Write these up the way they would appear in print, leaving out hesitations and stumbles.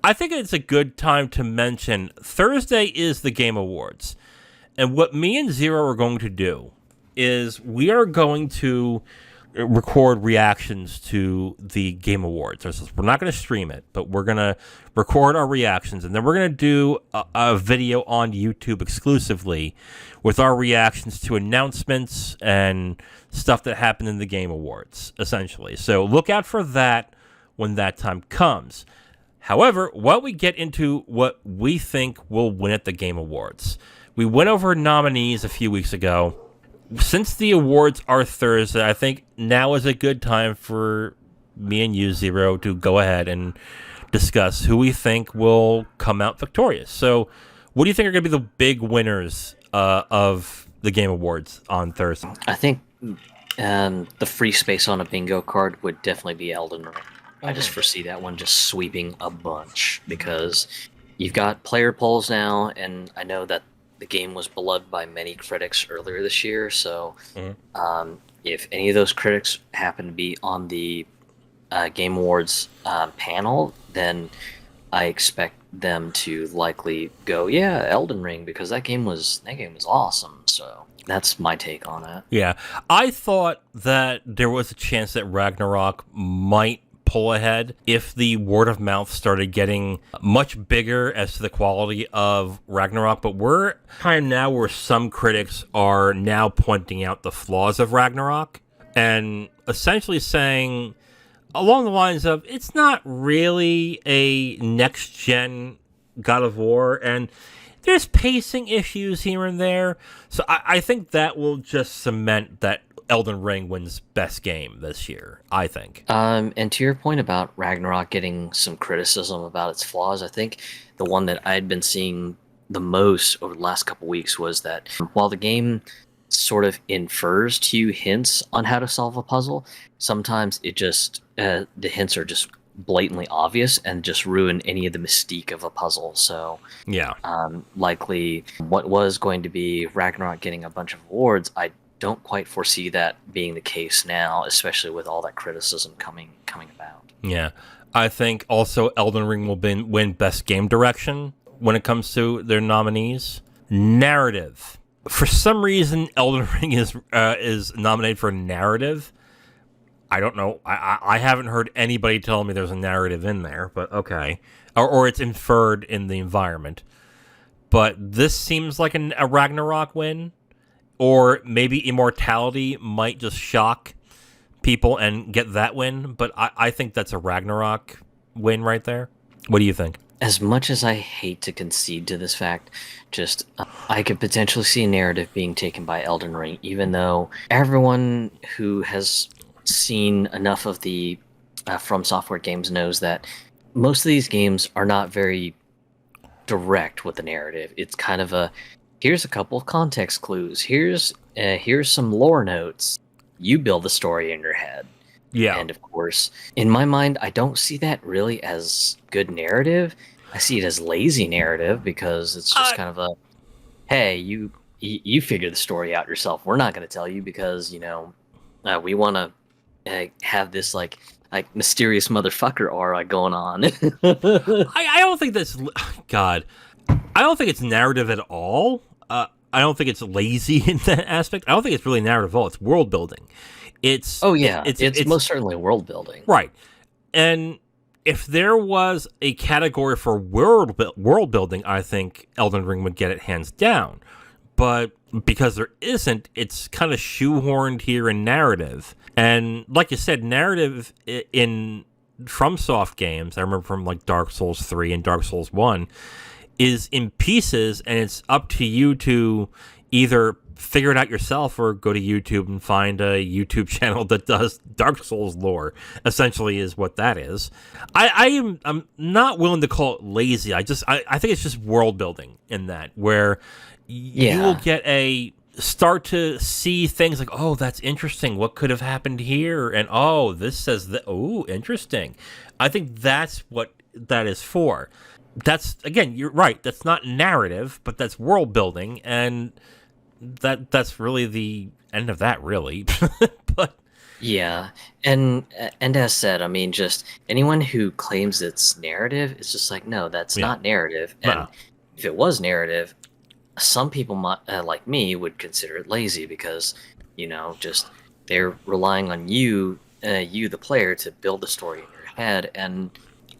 I think it's a good time to mention Thursday is the Game Awards. And what me and Zero are going to do is we are going to record reactions to the Game Awards. We're not going to stream it, but we're going to record our reactions, and then we're going to do a video on YouTube exclusively with our reactions to announcements and stuff that happened in the Game Awards, essentially. So look out for that when that time comes. However, while we get into what we think will win at the Game Awards, we went over nominees a few weeks ago. Since the awards are Thursday, I think now is a good time for me and you, Zero, to go ahead and discuss who we think will come out victorious. So, what do you think are going to be the big winners of the Game Awards on Thursday? I think the free space on a bingo card would definitely be Elden Ring. I just foresee that one just sweeping a bunch because you've got player polls now, and I know that the game was beloved by many critics earlier this year, so if any of those critics happen to be on the Game Awards panel, then I expect them to likely go, yeah, Elden Ring, because that game was awesome. So that's my take on it. Yeah, I thought that there was a chance that Ragnarok might pull ahead if the word of mouth started getting much bigger as to the quality of Ragnarok, but we're time now where some critics are now pointing out the flaws of Ragnarok and essentially saying along the lines of it's not really a next-gen God of War, and there's pacing issues here and there. So I think that will just cement that Elden Ring wins best game this year, I think. And to your point about Ragnarok getting some criticism about its flaws, I think the one that I had been seeing the most over the last couple weeks was that while the game sort of infers to you hints on how to solve a puzzle, sometimes it just the hints are just blatantly obvious and just ruin any of the mystique of a puzzle. So yeah, likely what was going to be Ragnarok getting a bunch of awards, I don't quite foresee that being the case now, especially with all that criticism coming about. Yeah, I think also Elden Ring will win Best Game Direction when it comes to their nominees. Narrative. For some reason, Elden Ring is nominated for narrative. I don't know. I haven't heard anybody tell me there's a narrative in there, but okay. Or it's inferred in the environment. But this seems like a Ragnarok win. Or maybe Immortality might just shock people and get that win. But I think that's a Ragnarok win right there. What do you think? As much as I hate to concede to this fact, just I could potentially see a narrative being taken by Elden Ring, even though everyone who has seen enough of the From Software games knows that most of these games are not very direct with the narrative. It's kind of a, here's a couple of context clues. Here's some lore notes. You build the story in your head. Yeah. And of course, in my mind, I don't see that really as good narrative. I see it as lazy narrative because it's just kind of a, hey, you figure the story out yourself. We're not going to tell you because, we want to have this like mysterious motherfucker aura going on. I don't think that's, God, I don't think it's narrative at all. I don't think it's lazy in that aspect. I don't think it's really narrative at all. It's world building. It's most certainly world building, right? And if there was a category for world building, I think Elden Ring would get it hands down. But because there isn't, it's kind of shoehorned here in narrative. And like you said, narrative in FromSoft games, I remember from like Dark Souls 3 and Dark Souls 1, is in pieces, and it's up to you to either figure it out yourself or go to YouTube and find a YouTube channel that does Dark Souls lore, essentially is what that is. I'm not willing to call it lazy. I think it's just world building in that, where you will get start to see things like, oh, that's interesting. What could have happened here? And oh, this says that. Oh, interesting. I think that's what that is for. That's, again, you're right. That's not narrative, but that's world building, and that's really the end of that, really. But Yeah, and as said, I mean, just anyone who claims it's narrative, it's just like, no, that's Yeah. not narrative. Nah. And if it was narrative, some people might, like me, would consider it lazy because, just they're relying on you, the player, to build the story in your head. And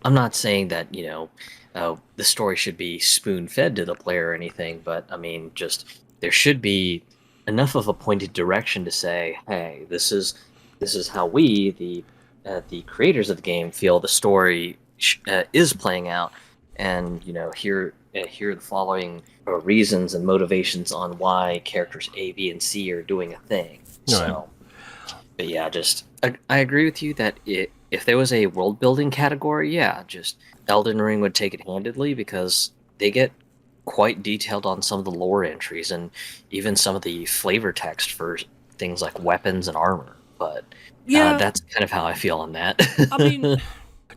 I'm not saying that, the story should be spoon fed to the player or anything, but I mean, just there should be enough of a pointed direction to say, hey, this is how we, the creators of the game, feel the story is playing out, and here are the following reasons and motivations on why characters A, B, and C are doing a thing. All right. So, but yeah, just I agree with you that if there was a world building category, yeah, just Elden Ring would take it handedly because they get quite detailed on some of the lore entries and even some of the flavor text for things like weapons and armor. But Yeah. that's kind of how I feel on that. I mean,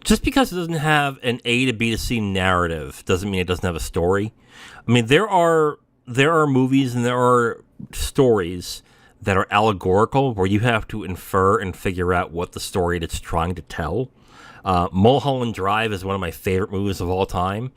just because it doesn't have an A to B to C narrative doesn't mean it doesn't have a story. I mean, there are movies and there are stories that are allegorical where you have to infer and figure out what the story it's trying to tell. Mulholland Drive is one of my favorite movies of all time,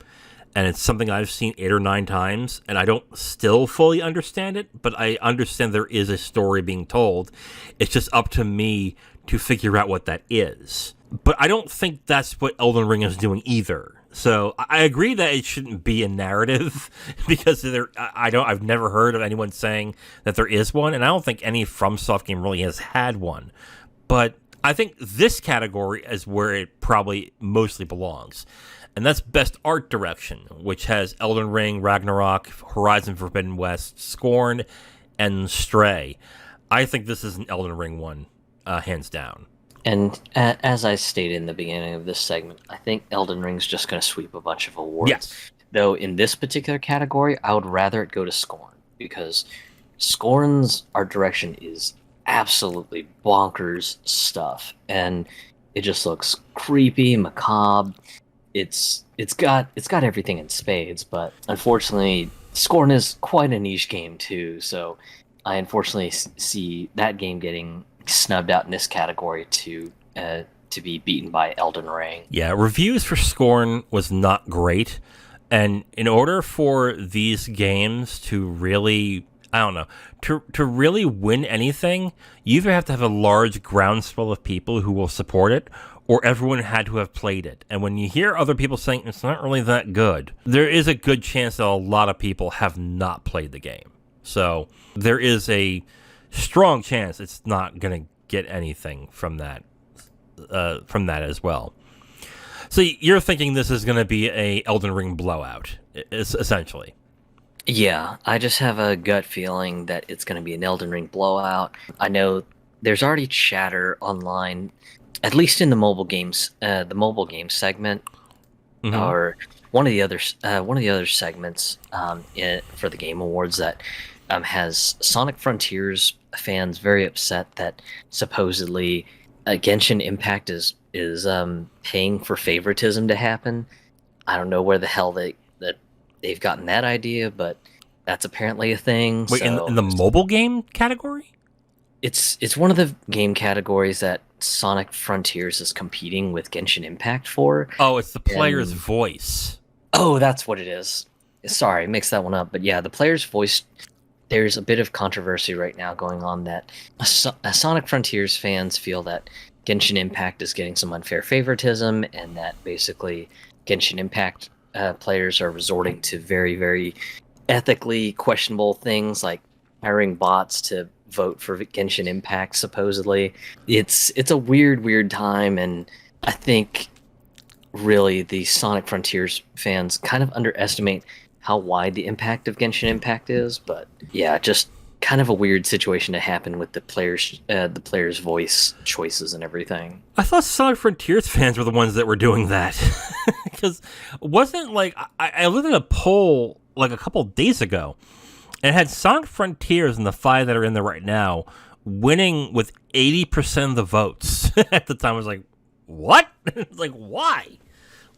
and it's something I've seen 8 or 9 times, and I don't still fully understand it, but I understand there is a story being told. It's just up to me to figure out what that is. But I don't think that's what Elden Ring is doing either. So I agree that it shouldn't be a narrative because I've never heard of anyone saying that there is one, and I don't think any FromSoft game really has had one. But I think this category is where it probably mostly belongs. And that's Best Art Direction, which has Elden Ring, Ragnarok, Horizon Forbidden West, Scorn, and Stray. I think this is an Elden Ring one, hands down. And as I stated in the beginning of this segment, I think Elden Ring's just going to sweep a bunch of awards. Yes. Though in this particular category, I would rather it go to Scorn because Scorn's art direction is absolutely bonkers stuff, and it just looks creepy, macabre. It's got everything in spades, but unfortunately, Scorn is quite a niche game too. So I unfortunately see that game getting snubbed out in this category to be beaten by Elden Ring. Yeah, reviews for Scorn was not great. And in order for these games to really, I don't know, to really win anything, you either have to have a large groundswell of people who will support it, or everyone had to have played it. And when you hear other people saying it's not really that good, there is a good chance that a lot of people have not played the game. So there is a strong chance it's not going to get anything from that as well. So you're thinking this is going to be a Elden Ring blowout, essentially. Yeah, I just have a gut feeling that it's going to be an Elden Ring blowout. I know there's already chatter online, at least in the mobile games segment, Mm-hmm. or one of the other segments for the Game Awards that has Sonic Frontiers fans very upset that supposedly Genshin Impact is paying for favoritism to happen. I don't know where the hell they've gotten that idea, but that's apparently a thing. Wait, So in the mobile game category? it's one of the game categories that Sonic Frontiers is competing with Genshin Impact for. Oh, it's the player's And- voice. Oh, that's what it is. Sorry, mixed that one up. But yeah, the player's voice. There's a bit of controversy right now going on that Sonic Frontiers fans feel that Genshin Impact is getting some unfair favoritism, and that basically Genshin Impact players are resorting to very, very ethically questionable things like hiring bots to vote for Genshin Impact. Supposedly, it's a weird time, and I think really the Sonic Frontiers fans kind of underestimate how wide the impact of Genshin Impact is. But yeah, just kind of a weird situation to happen with the players' voice choices and everything. I thought Sonic Frontiers fans were the ones that were doing that. Because wasn't like I looked at a poll like a couple days ago, and it had Sonic Frontiers and the 5 that are in there right now winning with 80% of the votes. At the time, I was like, "What? Like, why?"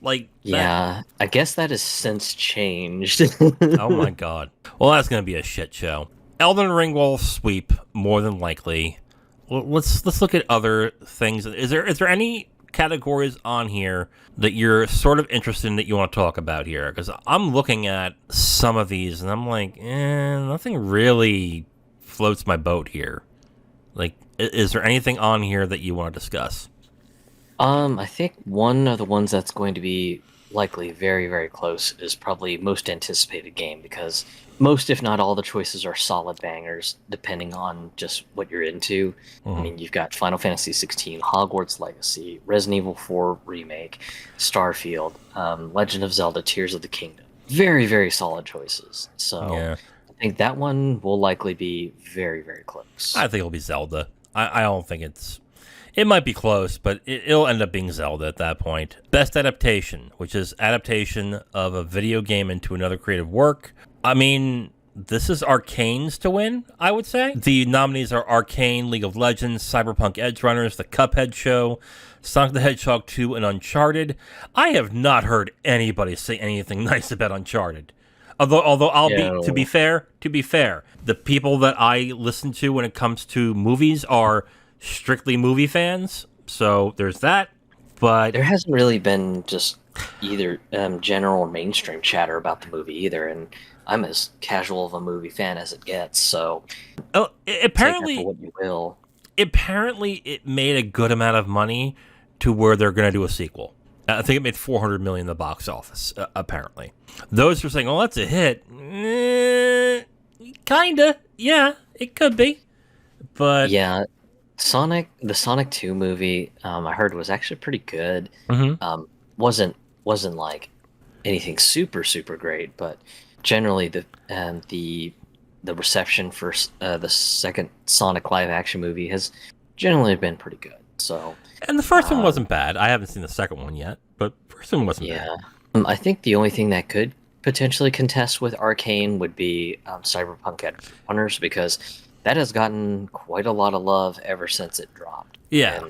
Like, Yeah, I guess that has since changed. oh my god. Well, that's gonna be a shit show. Elden Ring will sweep more than likely. let's look at other things. Is there any categories on here that you're sort of interested in that you want to talk about here? Because I'm looking at some of these and I'm like, nothing really floats my boat here. Like, is there anything on here that you want to discuss? I think one of the ones that's going to be likely very, very close is probably most anticipated game because most, if not all, the choices are solid bangers, depending on just what you're into. I mean, you've got Final Fantasy 16, Hogwarts Legacy, Resident Evil 4 Remake, Starfield, Legend of Zelda: Tears of the Kingdom. Very, very solid choices. So Yeah, I think that one will likely be very, very close. I think it'll be Zelda. I don't think it's. It might be close, but it'll end up being Zelda at that point. Best adaptation, which is adaptation of a video game into another creative work. I mean, this is Arcane's to win, I would say. The nominees are Arcane, League of Legends, Cyberpunk Edge Runners, The Cuphead Show, Sonic the Hedgehog 2, and Uncharted. I have not heard anybody say anything nice about Uncharted. Although I'll be to be fair, the people that I listen to when it comes to movies are strictly movie fans, so there's that. But there hasn't really been just either general or mainstream chatter about the movie either, and I'm as casual of a movie fan as it gets. So apparently, take that for what you will. Apparently, it made a good amount of money to where they're going to do a sequel. I think it made $400 million in the box office. Apparently, those who are saying, "Oh, that's a hit," kinda, yeah, it could be, but Yeah. The Sonic 2 movie, I heard was actually pretty good. Wasn't like anything super super great, but generally the reception for the second Sonic live action movie has generally been pretty good. So, and the first one wasn't bad. I haven't seen the second one yet, but first one wasn't bad. I think the only thing that could potentially contest with Arcane would be Cyberpunk Edge Runners because that has gotten quite a lot of love ever since it dropped. Yeah.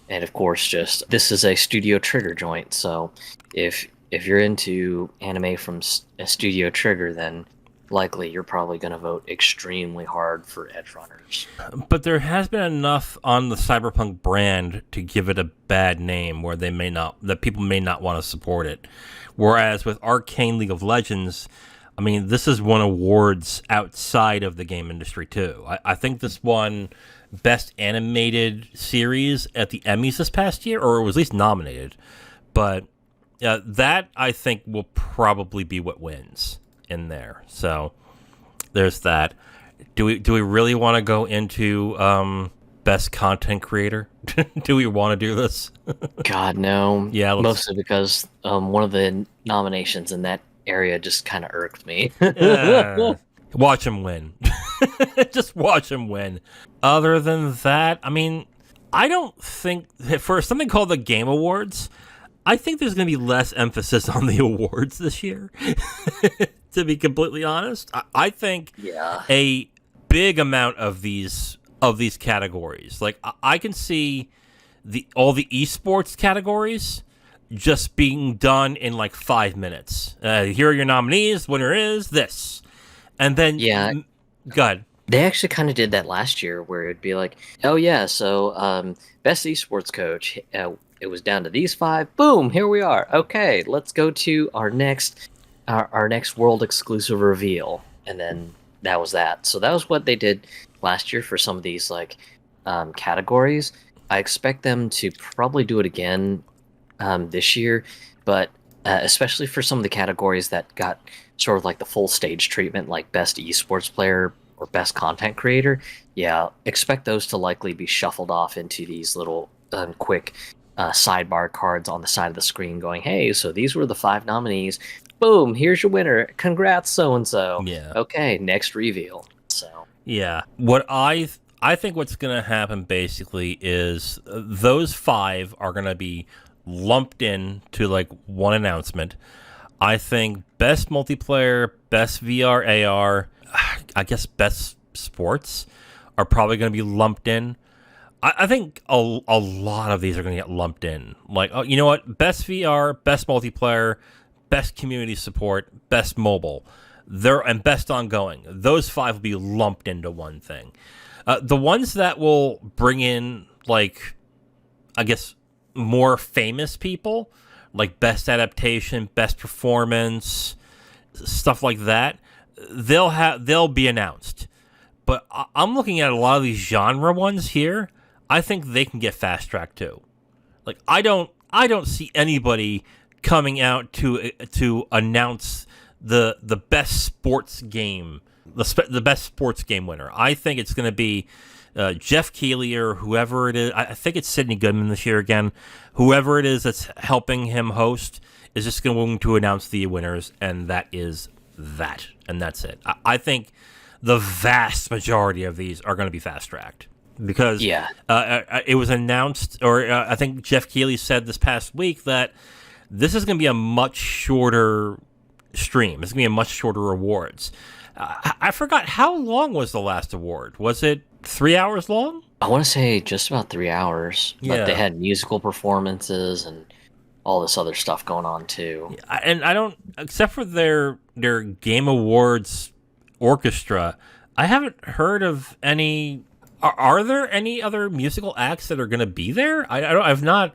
And of course, just this is a Studio Trigger joint, so if you're into anime from a Studio Trigger, then likely you're probably going to vote extremely hard for Edge Runners. But there has been enough on the Cyberpunk brand to give it a bad name where that people may not want to support it. Whereas with Arcane League of Legends, I mean, this has won awards outside of the game industry, too. I think this won Best Animated Series at the Emmys this past year, or it was at least nominated. But that, I think, will probably be what wins in there. So there's that. Do we really want to go into Best Content Creator? Do we want to do this? God, no. Yeah, mostly because one of the nominations in that area just kind of irked me. Watch him win. Just watch him win. Other than that, I mean, I don't think for something called the Game Awards, I think there's going to be less emphasis on the awards this year. To be completely honest, I think a big amount of these categories, like I can see all the esports categories just being done in like 5 minutes. Here are your nominees. Winner is this. And then, good. They actually kind of did that last year where it'd be like, oh, yeah, so best esports coach, it was down to these 5. Boom, here we are. Okay, let's go to our next world exclusive reveal. And then that was that. So that was what they did last year for some of these like categories. I expect them to probably do it again this year, but especially for some of the categories that got sort of like the full stage treatment, like best esports player or best content creator, expect those to likely be shuffled off into these little quick sidebar cards on the side of the screen going, hey, so these were the 5 nominees. Boom, here's your winner. Congrats, so-and-so. Yeah. Okay, next reveal. So. Yeah. What I think what's going to happen basically is those 5 are going to be lumped in to like one announcement. I think best multiplayer, best VR AR, I guess best sports are probably going to be lumped in. I think a lot of these are going to get lumped in. Like, oh, you know what? Best VR, best multiplayer, best community support, best mobile, and best ongoing. Those 5 will be lumped into one thing. The ones that will bring in, like, I guess, more famous people, like best adaptation, best performance, stuff like that, they'll be announced. But I'm looking at a lot of these genre ones here. I think they can get fast tracked too. Like I don't see anybody coming out to announce the best sports game, the best sports game winner. I think it's going to be Jeff Keighley or whoever it is. I think it's Sidney Goodman this year again. Whoever it is that's helping him host is just going to announce the winners, and that is that, and that's it. I think the vast majority of these are going to be fast tracked because it was announced, or I think Jeff Keighley said this past week that this is going to be a much shorter stream. It's going to be a much shorter awards. I forgot, how long was the last award? Was it 3 hours long? I want to say just about 3 hours. Yeah. But they had musical performances and all this other stuff going on too. And I don't, except for their Game Awards orchestra, I haven't heard of any. Are there any other musical acts that are going to be there? I've not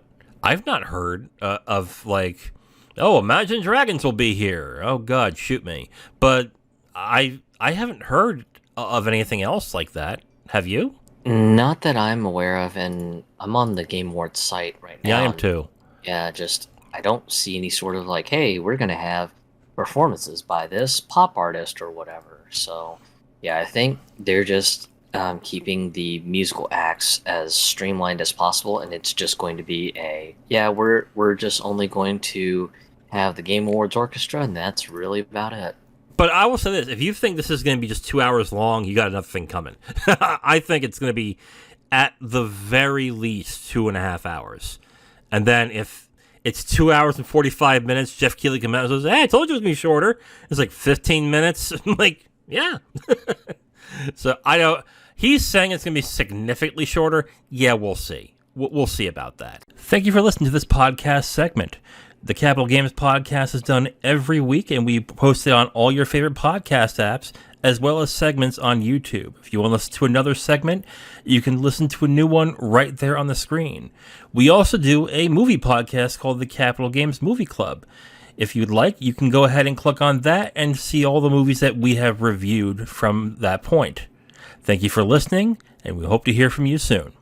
heard of, like, oh, Imagine Dragons will be here. Oh God, shoot me. But I haven't heard of anything else like that. Have you? Not that I'm aware of, and I'm on the Game Awards site right now. Yeah, I am too. Yeah, just I don't see any sort of like, hey, we're gonna have performances by this pop artist or whatever. So yeah, I think they're just keeping the musical acts as streamlined as possible, and it's just going to be we're just only going to have the Game Awards orchestra, and that's really about it. But I will say this, if you think this is going to be just 2 hours long, you got another thing coming. I think it's going to be, at the very least, 2.5 hours. And then if it's 2 hours and 45 minutes, Jeff Keighley comes out and says, hey, I told you it was going to be shorter. It's like 15 minutes. I'm like, yeah. So I don't, he's saying it's going to be significantly shorter. Yeah, we'll see. We'll see about that. Thank you for listening to this podcast segment. The Capital Games podcast is done every week, and we post it on all your favorite podcast apps, as well as segments on YouTube. If you want to listen to another segment, you can listen to a new one right there on the screen. We also do a movie podcast called the Capital Games Movie Club. If you'd like, you can go ahead and click on that and see all the movies that we have reviewed from that point. Thank you for listening, and we hope to hear from you soon.